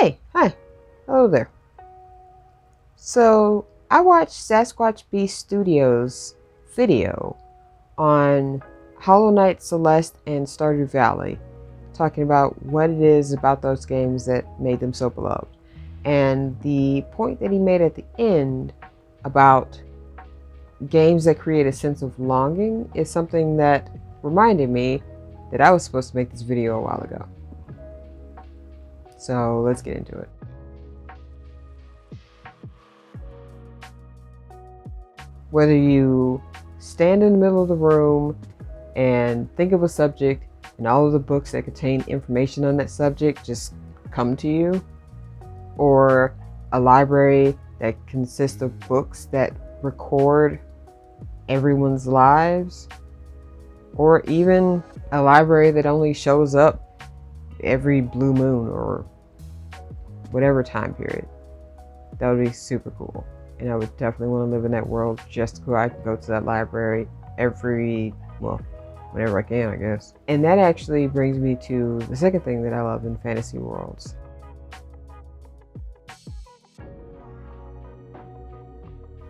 Hey, hi, hello there. So I watched Sasquatch Beast Studios video on Hollow Knight, Celeste, and Stardew Valley, talking about what it is about those games that made them so beloved. And the point that he made at the end about games that create a sense of longing is something that reminded me that I was supposed to make this video a while ago. So let's get into it. Whether you stand in the middle of the room and think of a subject and all of the books that contain information on that subject just come to you, or a library that consists of books that record everyone's lives, or even a library that only shows up every blue moon or whatever time period, that would be super cool. And I would definitely want to live in that world just so I could go to that library whenever I can, I guess. And that actually brings me to the second thing that I love in fantasy worlds.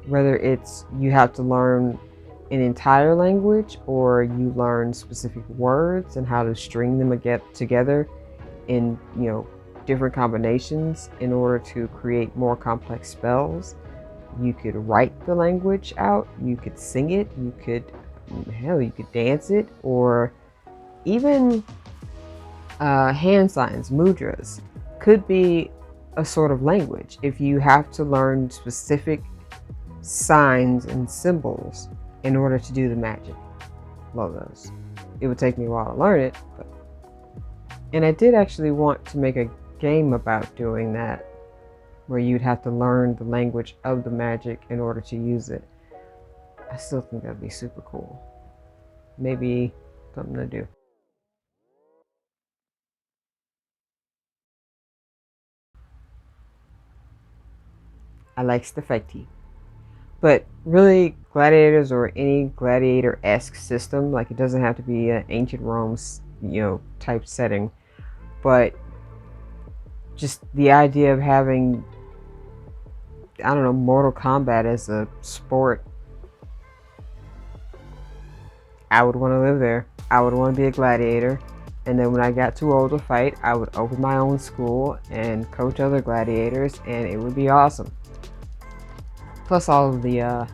Whether it's you have to learn an entire language or you learn specific words and how to string them together in, different combinations in order to create more complex spells. You could write the language out, you could sing it, you could dance it, or even hand signs, mudras, could be a sort of language if you have to learn specific signs and symbols in order to do the magic. Love those. It would take me a while to learn it, and I did actually want to make a game about doing that, where you'd have to learn the language of the magic in order to use it. I still think that'd be super cool. Maybe something to do. I likes the fighty. But really, gladiators or any gladiator-esque system, like it doesn't have to be an ancient Rome, type setting, but just the idea of having, I don't know, Mortal Kombat as a sport. I would want to live there. I would want to be a gladiator. And then when I got too old to fight, I would open my own school and coach other gladiators, and it would be awesome. Plus all of the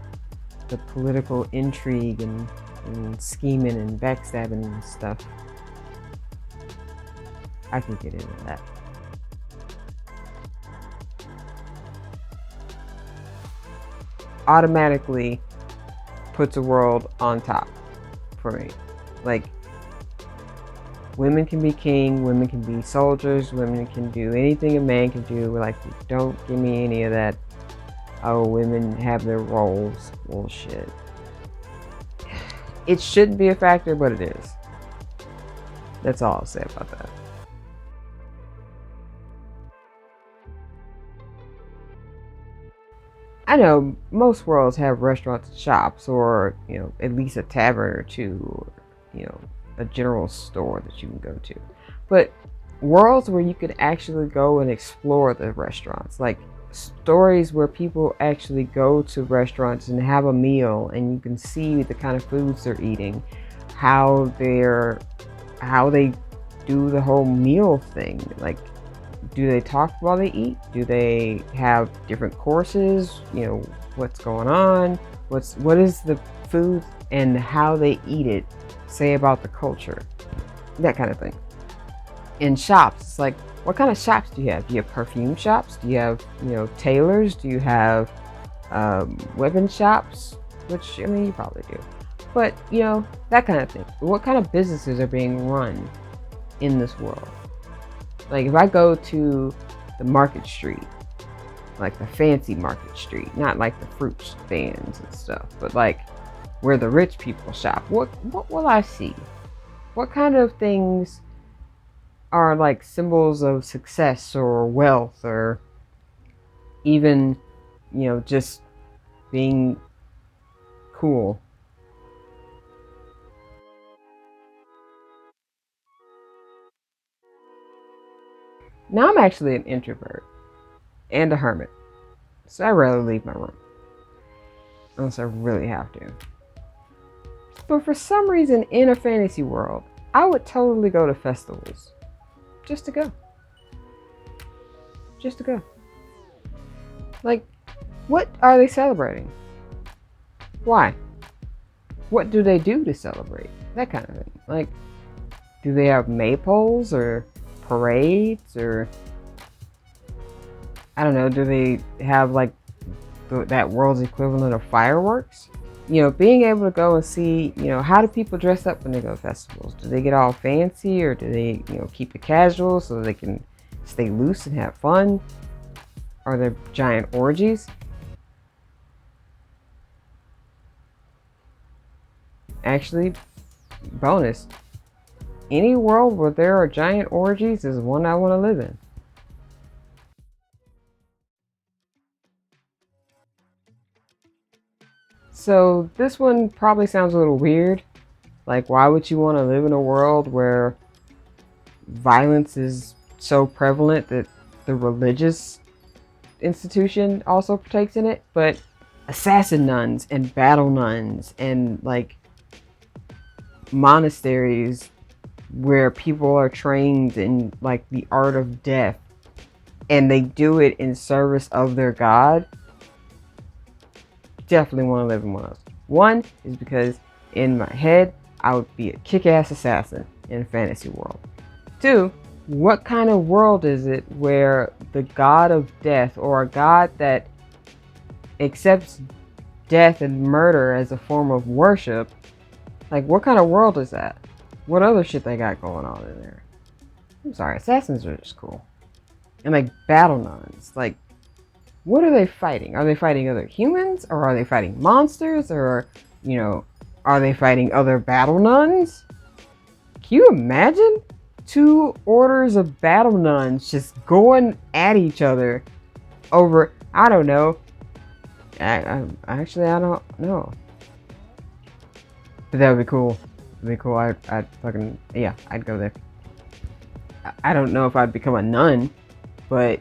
political intrigue and scheming and backstabbing and stuff. I can get into that. Automatically puts a world on top for me. Like, women can be king, women can be soldiers, women can do anything a man can do. Like, don't give me any of that, oh, women have their roles bullshit. It shouldn't be a factor, but it is. That's all I'll say about that. I know most worlds have restaurants and shops, or at least a tavern or two, or a general store that you can go to. But worlds where you could actually go and explore the restaurants, like stories where people actually go to restaurants and have a meal, and you can see the kind of foods they're eating, how they do the whole meal thing. Like, do they talk while they eat? Do they have different courses? What's going on? What is the food and how they eat it say about the culture? That kind of thing. In shops, it's like, what kind of shops do you have? Do you have perfume shops? Do you have, tailors? Do you have weapon shops? Which, you probably do. But, that kind of thing. What kind of businesses are being run in this world? Like, if I go to the market street, like the fancy market street, not like the fruit stands and stuff, but like where the rich people shop, what will I see? What kind of things are like symbols of success or wealth, or even, just being cool? Now, I'm actually an introvert and a hermit, so I rarely leave my room unless I really have to. But for some reason, in a fantasy world, I would totally go to festivals just to go. Just to go. Like, what are they celebrating? Why? What do they do to celebrate? That kind of thing. Like, do they have maypoles or parades, or I don't know, do they have like that world's equivalent of fireworks? You know, being able to go and see, you know, how do people dress up when they go to festivals? Do they get all fancy, or do they, you know, keep it casual so they can stay loose and have fun? Are there giant orgies? Actually, bonus, any world where there are giant orgies is one I want to live in. So this one probably sounds a little weird. Like, why would you want to live in a world where violence is so prevalent that the religious institution also partakes in it? But assassin nuns and battle nuns and like monasteries where people are trained in like the art of death, and they do it in service of their god. Definitely want to live in one of those. One is because in my head, I would be a kick-ass assassin in a fantasy world. Two, what kind of world is it where the god of death, or a god that accepts death and murder as a form of worship, like what kind of world is that? What other shit they got going on in there? I'm sorry, assassins are just cool. And like battle nuns, like what are they fighting? Are they fighting other humans, or are they fighting monsters, or, you know, are they fighting other battle nuns? Can you imagine 2 orders of battle nuns just going at each other over, I don't know. Actually, I don't know. But that would be cool. It'd be cool. I'd fucking, yeah, I'd go there. I don't know if I'd become a nun, but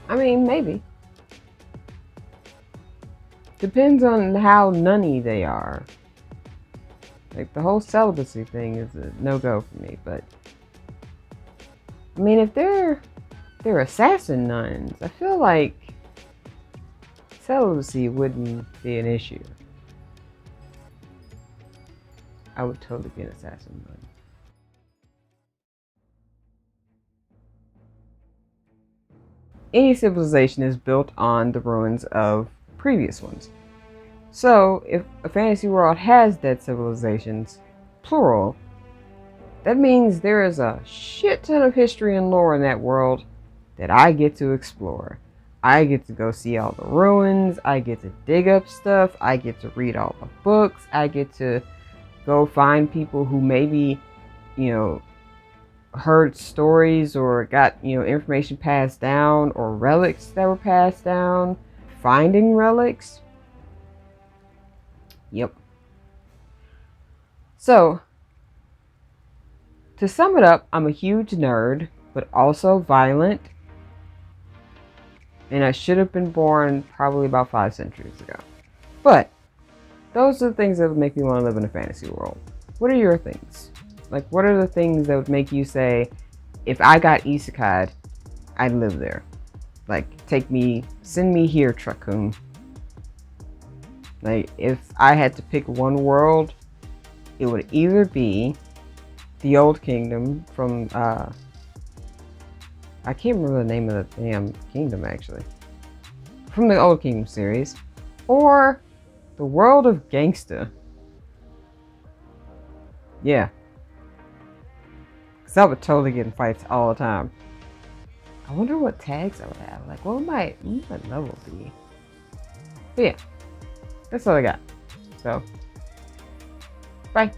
I mean, maybe. Depends on how nunny they are. Like, the whole celibacy thing is a no-go for me, but I mean, if they're assassin nuns, I feel like celibacy wouldn't be an issue. I would totally be an assassin nun. Any civilization is built on the ruins of previous ones. So, if a fantasy world has dead civilizations, plural, that means there is a shit ton of history and lore in that world that I get to explore. I get to go see all the ruins, I get to dig up stuff, I get to read all the books, I get to go find people who maybe, you know, heard stories or got, you know, information passed down, or relics that were passed down, finding relics. Yep. So, to sum it up, I'm a huge nerd, but also violent. And I should have been born probably about 5 centuries ago. But those are the things that would make me want to live in a fantasy world. What are your things? Like, what are the things that would make you say, if I got isekai'd, I'd live there? Like, send me here, Truckun. Like, if I had to pick one world, it would either be the Old Kingdom from, I can't remember the name of the damn kingdom, actually. From the Old Kingdom series. Or the world of Gangsta. Yeah. Because I would totally get in fights all the time. I wonder what tags I would have. Like, what would my level be? But yeah. That's all I got. So, bye.